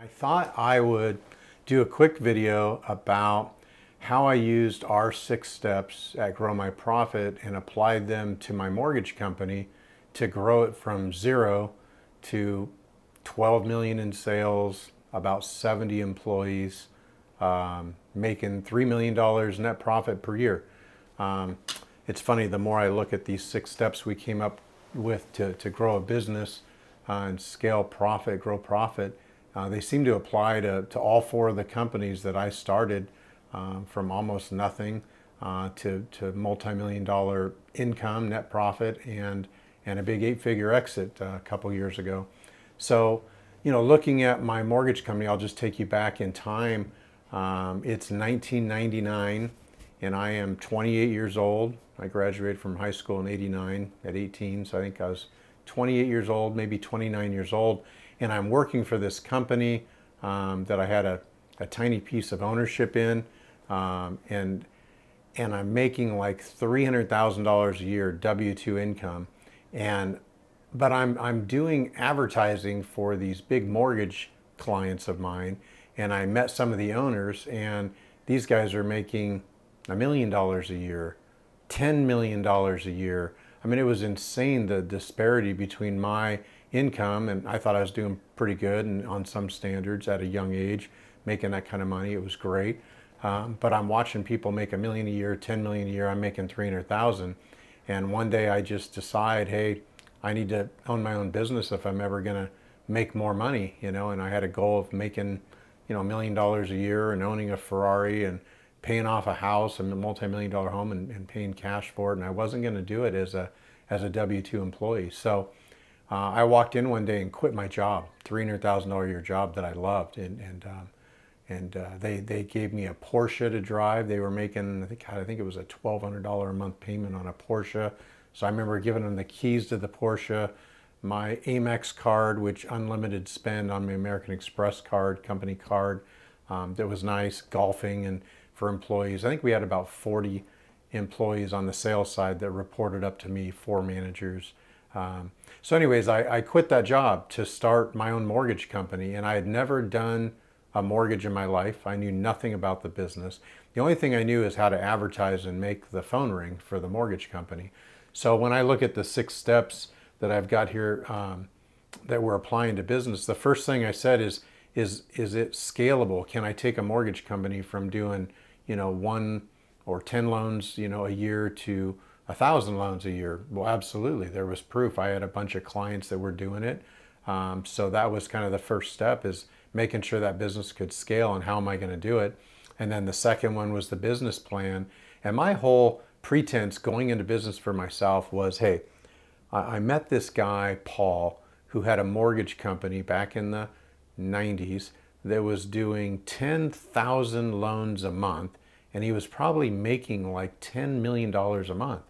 I thought I would do a quick video about how I used our 6 steps at Grow My Profit and applied them to my mortgage company to grow it from 0 to 12 million in sales, about 70 employees, making $3 million net profit per year. It's funny, the more I look at these 6 steps we came up with to grow a business and scale profit, grow profit, they seem to apply to all 4 of the companies that I started, from almost nothing to multi-million-dollar income, net profit, and a big 8-figure exit a couple years ago. So, looking at my mortgage company, I'll just take you back in time. It's 1999, and I am 28 years old. I graduated from high school in '89 at 18, so I think I was 28 years old, maybe 29 years old. And I'm working for this company that I had a tiny piece of ownership in, and I'm making like $300,000 a year W-2 income, but I'm doing advertising for these big mortgage clients of mine, and I met some of the owners, and these guys are making $1 million a year, $10 million a year. I mean, it was insane, the disparity between my income, and I thought I was doing pretty good and on some standards at a young age, making that kind of money. It was great. But I'm watching people make $1 million a year, $10 million a year. I'm making 300,000. And one day I just decide, hey, I need to own my own business if I'm ever going to make more money, and I had a goal of making, $1 million a year and owning a Ferrari and paying off a house and a multi-million-dollar home and paying cash for it. And I wasn't going to do it as a W-2 employee. So I walked in one day and quit my job, $300,000 a year job that I loved, and they gave me a Porsche to drive. They were making, I think it was a $1,200 a month payment on a Porsche. So I remember giving them the keys to the Porsche, my Amex card, which unlimited spend on my American Express card, company card. That was nice, golfing and for employees. I think we had about 40 employees on the sales side that reported up to me, 4 managers. So anyways, I quit that job to start my own mortgage company, and I had never done a mortgage in my life. I knew nothing about the business. The only thing I knew is how to advertise and make the phone ring for the mortgage company. So when I look at the 6 steps that I've got here that we're applying to business, the first thing I said is it scalable? Can I take a mortgage company from doing 1 or 10 loans a year to 1,000 loans a year? Well, absolutely. There was proof. I had a bunch of clients that were doing it. So that was kind of the first step, is making sure that business could scale, and how am I going to do it? And then the second one was the business plan. And my whole pretense going into business for myself was, hey, I met this guy, Paul, who had a mortgage company back in the 90s that was doing 10,000 loans a month, and he was probably making like $10 million a month.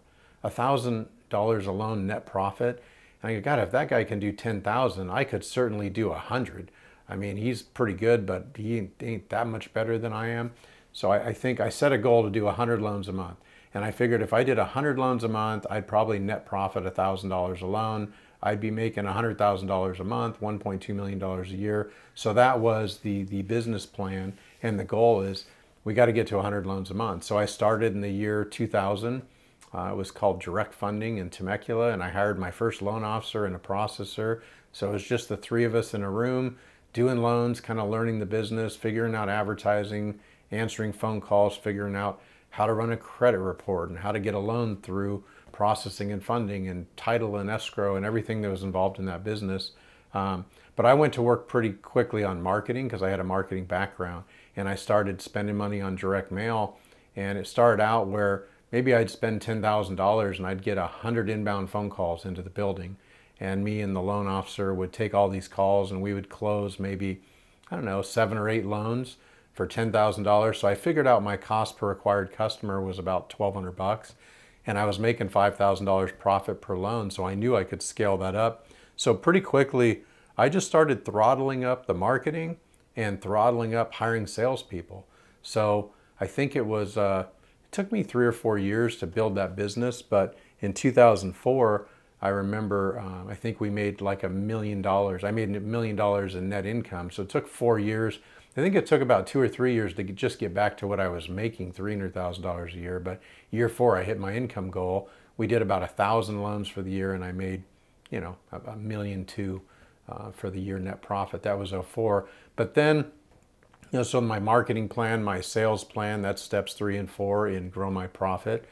$1,000 a loan net profit. And I go, God, if that guy can do 10,000, I could certainly do 100. I mean, he's pretty good, but he ain't that much better than I am. So I think I set a goal to do 100 loans a month. And I figured if I did 100 loans a month, I'd probably net profit $1,000 a loan. I'd be making $100,000 a month, $1.2 million a year. So that was the business plan. And the goal is we got to get to 100 loans a month. So I started in the year 2000. It was called Direct Funding in Temecula, and I hired my first loan officer and a processor. So it was just the 3 of us in a room doing loans, kind of learning the business, figuring out advertising, answering phone calls, figuring out how to run a credit report and how to get a loan through processing and funding and title and escrow and everything that was involved in that business. But I went to work pretty quickly on marketing because I had a marketing background, and I started spending money on direct mail. And it started out where maybe I'd spend $10,000 and I'd get 100 inbound phone calls into the building. And me and the loan officer would take all these calls, and we would close maybe, 7 or 8 loans for $10,000. So I figured out my cost per acquired customer was about $1,200, and I was making $5,000 profit per loan. So I knew I could scale that up. So pretty quickly, I just started throttling up the marketing and throttling up hiring salespeople. So I think it was, it took me 3 or 4 years to build that business, but in 2004, I remember, I think we made like $1 million. I made $1 million in net income. So it took 4 years. I think it took about 2 or 3 years to just get back to what I was making, $300,000 a year. But year 4, I hit my income goal. We did about 1,000 loans for the year, and I made, you know, $1.2 million for the year net profit. That was 04. But then, you know, so my marketing plan, my sales plan, that's steps 3 and 4 in Grow My Profit.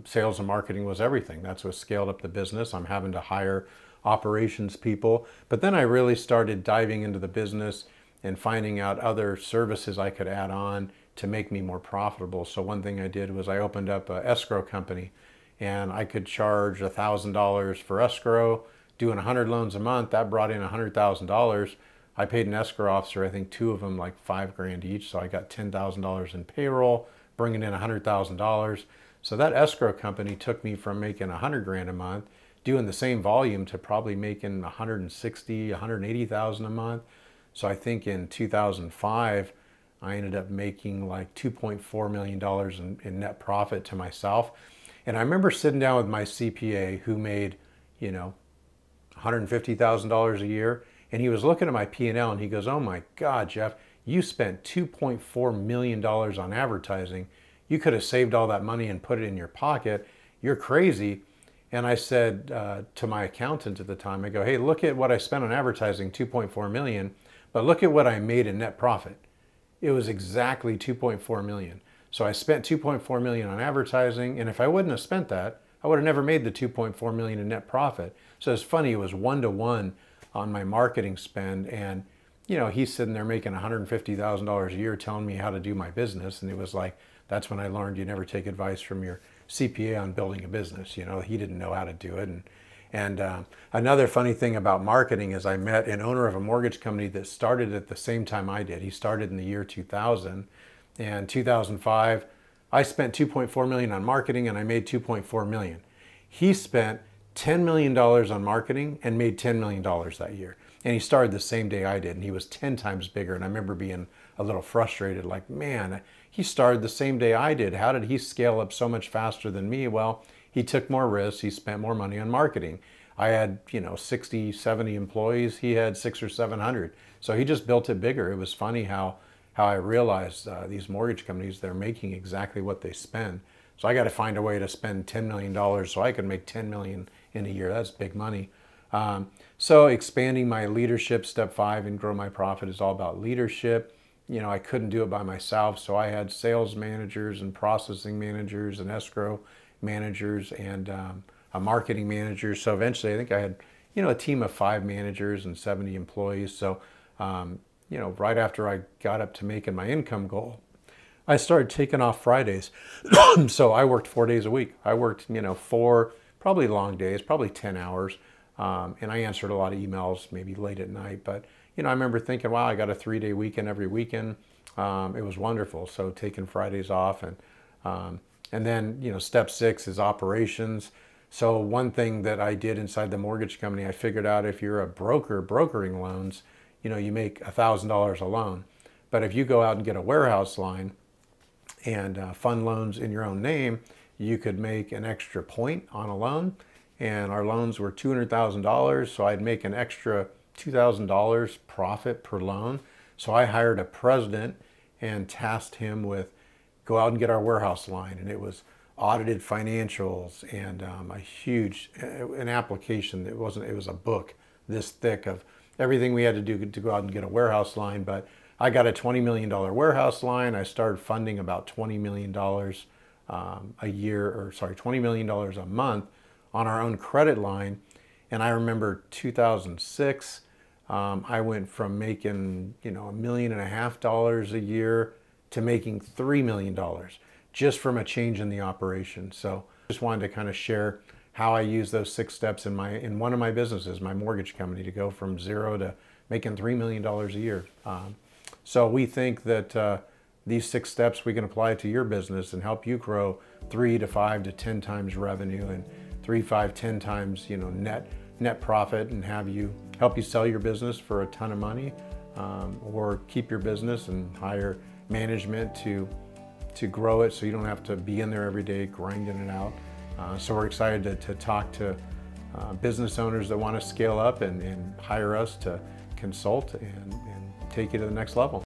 Sales and marketing was everything. That's what scaled up the business. I'm having to hire operations people. But then I really started diving into the business and finding out other services I could add on to make me more profitable. So one thing I did was I opened up an escrow company, and I could charge $1,000 for escrow, doing 100 loans a month. That brought in $100,000. I paid an escrow officer, I think 2 of them, like $5,000 each. So I got $10,000 in payroll, bringing in $100,000. So that escrow company took me from making $100,000 a month, doing the same volume, to probably making $160,000, $180,000 a month. So I think in 2005, I ended up making like $2.4 million in net profit to myself. And I remember sitting down with my CPA, who made, you know, $150,000 a year. And he was looking at my P&L, and he goes, "Oh my God, Jeff, you spent $2.4 million on advertising. You could have saved all that money and put it in your pocket. You're crazy." And I said to my accountant at the time, I go, "Hey, look at what I spent on advertising, $2.4 million, but look at what I made in net profit." It was exactly $2.4 million. So I spent $2.4 million on advertising, and if I wouldn't have spent that, I would have never made the $2.4 million in net profit. So it's funny, it was 1-to-1 on my marketing spend. And, you know, he's sitting there making $150,000 a year telling me how to do my business. And it was like, that's when I learned you never take advice from your CPA on building a business. You know, he didn't know how to do it. And another funny thing about marketing is I met an owner of a mortgage company that started at the same time I did. He started in the year 2000. And 2005, I spent $2.4 million on marketing, and I made $2.4 million. He spent $10 million on marketing and made $10 million that year. And he started the same day I did, and he was 10 times bigger. And I remember being a little frustrated, like, man, he started the same day I did. How did he scale up so much faster than me? Well, he took more risks. He spent more money on marketing. I had, you know, 60, 70 employees. He had 600 or 700. So he just built it bigger. It was funny how I realized these mortgage companies, they're making exactly what they spend. So I got to find a way to spend $10 million so I could make $10 million in a year. That's big money. So expanding my leadership, step 5 in Grow My Profit is all about leadership. You know, I couldn't do it by myself. So I had sales managers and processing managers and escrow managers and a marketing manager. So eventually I think I had, you know, a team of 5 managers and 70 employees. So, you know, right after I got up to making my income goal, I started taking off Fridays. So I worked 4 days a week. I worked, you know, 4 probably long days, probably 10 hours. And I answered a lot of emails, maybe late at night. But, you know, I remember thinking, wow, I got a 3-day weekend every weekend. It was wonderful. So taking Fridays off. And then, you know, step 6 is operations. So one thing that I did inside the mortgage company, I figured out if you're a broker brokering loans, you know, you make $1,000 a loan. But if you go out and get a warehouse line and fund loans in your own name, you could make an extra point on a loan. And our loans were $200,000, so I'd make an extra $2,000 profit per loan. So I hired a president and tasked him with go out and get our warehouse line. And it was audited financials and a huge, an application that wasn't, it was a book this thick of everything we had to do to go out and get a warehouse line. But I got a $20 million warehouse line. I started funding about $20 million a year, or sorry, $20 million a month on our own credit line. And I remember 2006, I went from making, you know, $1.5 million a year to making $3 million just from a change in the operation. So just wanted to kind of share how I use those 6 steps in one of my businesses, my mortgage company, to go from 0 to making $3 million a year. So we think that these 6 steps we can apply to your business and help you grow 3 to 5 to 10 times revenue and 3, 5, 10 times, you know, net profit, and help you sell your business for a ton of money, or keep your business and hire management to grow it so you don't have to be in there every day grinding it out. So we're excited to talk to business owners that want to scale up and hire us to consult and take you to the next level.